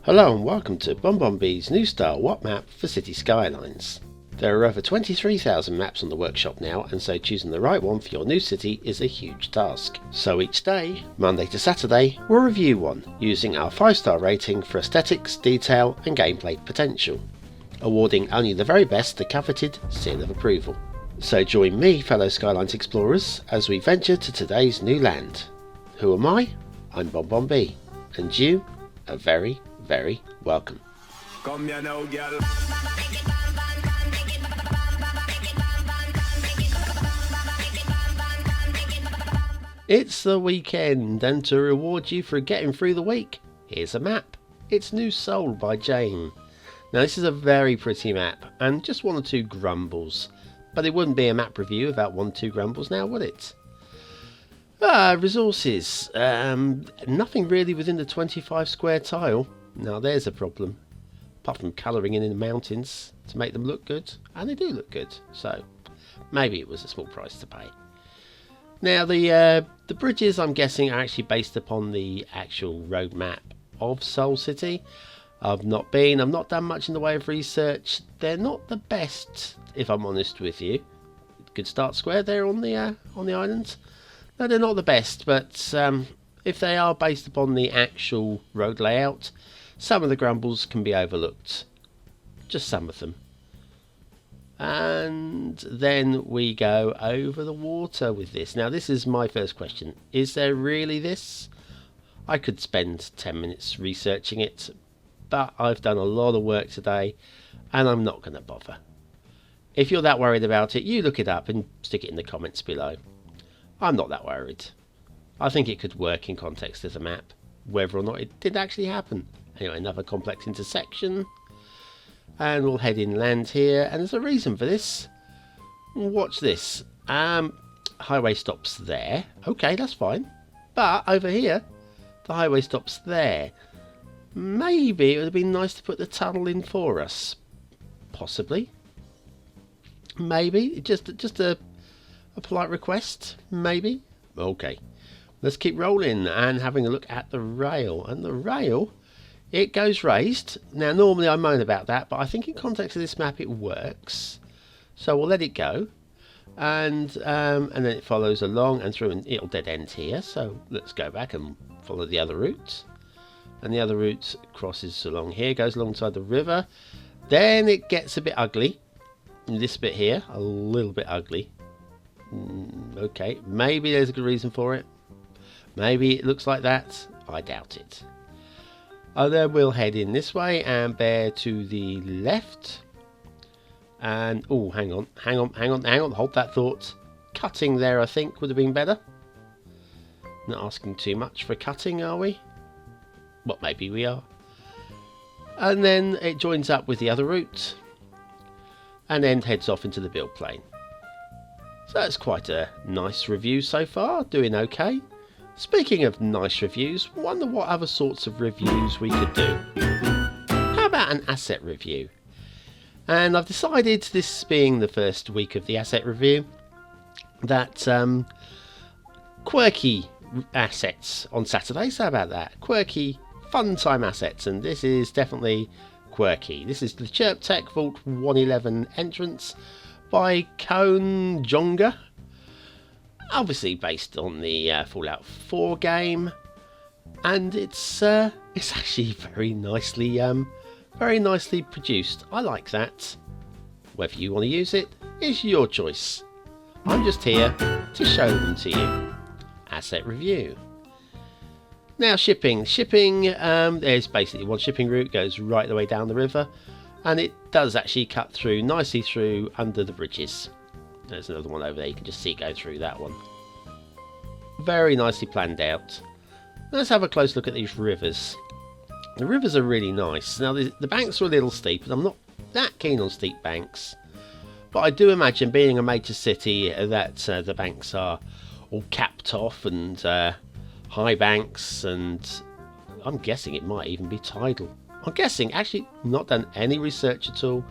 Hello and welcome to BonBonB's new style What Map for City Skylines. There are over 23,000 maps on the workshop now, and so choosing the right one for your new city is a huge task. So each day, Monday to Saturday, we'll review one, using our 5-star rating for aesthetics, detail and gameplay potential, awarding only the very best the coveted seal of approval. So join me, fellow Skylines explorers, as we venture to today's new land. Who am I? I'm BonBonB, and you are very welcome. Come here now, girl. It's the weekend, and to reward you for getting through the week, here's a map. It's New Seoul by Jayn. Now this is a very pretty map, and just one or two grumbles. But it wouldn't be a map review without one or two grumbles now, would it? Resources. Nothing really within the 25 square tile. Now there's a problem. Apart from colouring in the mountains to make them look good. And they do look good. So maybe it was a small price to pay. Now the bridges, I'm guessing, are actually based upon the actual road map of Seoul City. I've not done much in the way of research. They're not the best, if I'm honest with you. Good start square there on the island. No, they're not the best, but if they are based upon the actual road layout, some of the grumbles can be overlooked. Just some of them. And then we go over the water with this. Now this is my first question. Is there really this? I could spend 10 minutes researching it, but I've done a lot of work today and I'm not going to bother. If you're that worried about it, you look it up and stick it in the comments below. I'm not that worried. I think it could work in context as a map, whether or not it did actually happen. Anyway, another complex intersection. And we'll head inland here, and there's a reason for this. Watch this. Highway stops there. Okay, that's fine. But over here, the highway stops there. Maybe it would have been nice to put the tunnel in for us. Possibly. Maybe. Just a polite request. Maybe. Okay. Let's keep rolling and having a look at the rail. And the rail, it goes raised. Now normally I moan about that, but I think in context of this map it works. So we'll let it go. And then it follows along and through, and it'll dead end here. So let's go back and follow the other route. And the other route crosses along here, goes alongside the river. Then it gets a bit ugly. And this bit here, a little bit ugly. Okay, maybe there's a good reason for it. Maybe it looks like that. I doubt it. Then we'll head in this way and bear to the left. And, oh, hang on, hold that thought. Cutting there, I think, would have been better. Not asking too much for cutting, are we? Well, maybe we are. And then it joins up with the other route. And then heads off into the build plane. So that's quite a nice review so far, doing okay. Speaking of nice reviews, wonder what other sorts of reviews we could do. How about an asset review? And I've decided, this being the first week of the asset review, that quirky assets on Saturdays, how about that? Quirky, fun time assets, and this is definitely quirky. This is the Chirp-Tec Vault 111 entrance by KoenJonguh, obviously based on the Fallout 4 game, and it's actually very nicely produced. I like that. Whether you want to use it is your choice. I'm just here to show them to you. Asset review. Now shipping. There's basically one shipping route, goes right the way down the river. And it does actually cut through, nicely through under the bridges. There's another one over there, you can just see it go through that one. Very nicely planned out. Let's have a close look at these rivers. The rivers are really nice. Now the banks are a little steep, and I'm not that keen on steep banks. But I do imagine, being a major city, that the banks are all capped off and high banks, and I'm guessing it might even be tidal. I'm guessing, actually not done any research at all,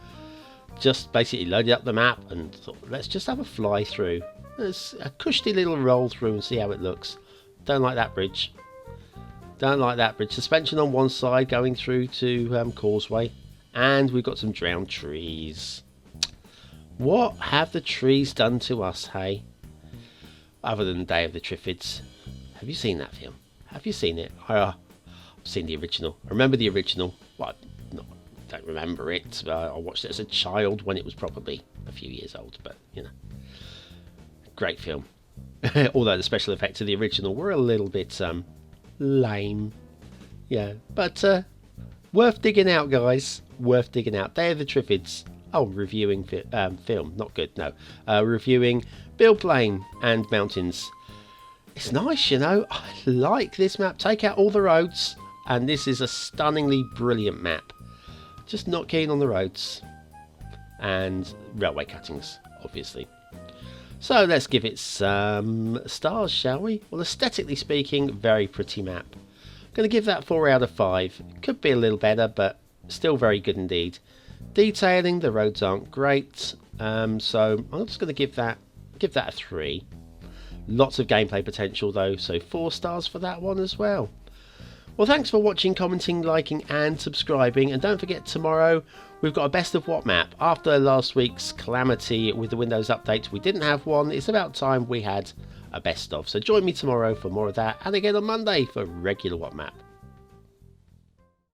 just basically loaded up the map and thought, let's just have a fly through. There's a cushy little roll through and see how it looks. Don't like that bridge. Don't like that bridge. Suspension on one side going through to Causeway. And we've got some drowned trees. What have the trees done to us, hey? Other than Day of the Triffids. Have you seen that film? Have you seen it? I've seen the original. I remember the original. Well, don't remember it. I watched it as a child when it was probably a few years old. But, you know. Great film. Although the special effects of the original were a little bit lame. Yeah. But worth digging out, guys. Worth digging out. Day of the Triffids. Oh, reviewing film. Not good, no. Reviewing Bill Plane and Mountains. It's nice, you know. I like this map. Take out all the roads. And this is a stunningly brilliant map. Just not keen on the roads. And railway cuttings, obviously. So let's give it some stars, shall we? Well, aesthetically speaking, very pretty map. I'm going to give that 4 out of 5. Could be a little better, but still very good indeed. Detailing, the roads aren't great. So I'm just going to give that a 3. Lots of gameplay potential though, so 4 stars for that one as well. Well, thanks for watching, commenting, liking and subscribing, and don't forget tomorrow we've got a best of what map. After last week's calamity with the Windows update, we didn't have one. It's about time we had a best of. So join me tomorrow for more of that, and again on Monday for regular what map.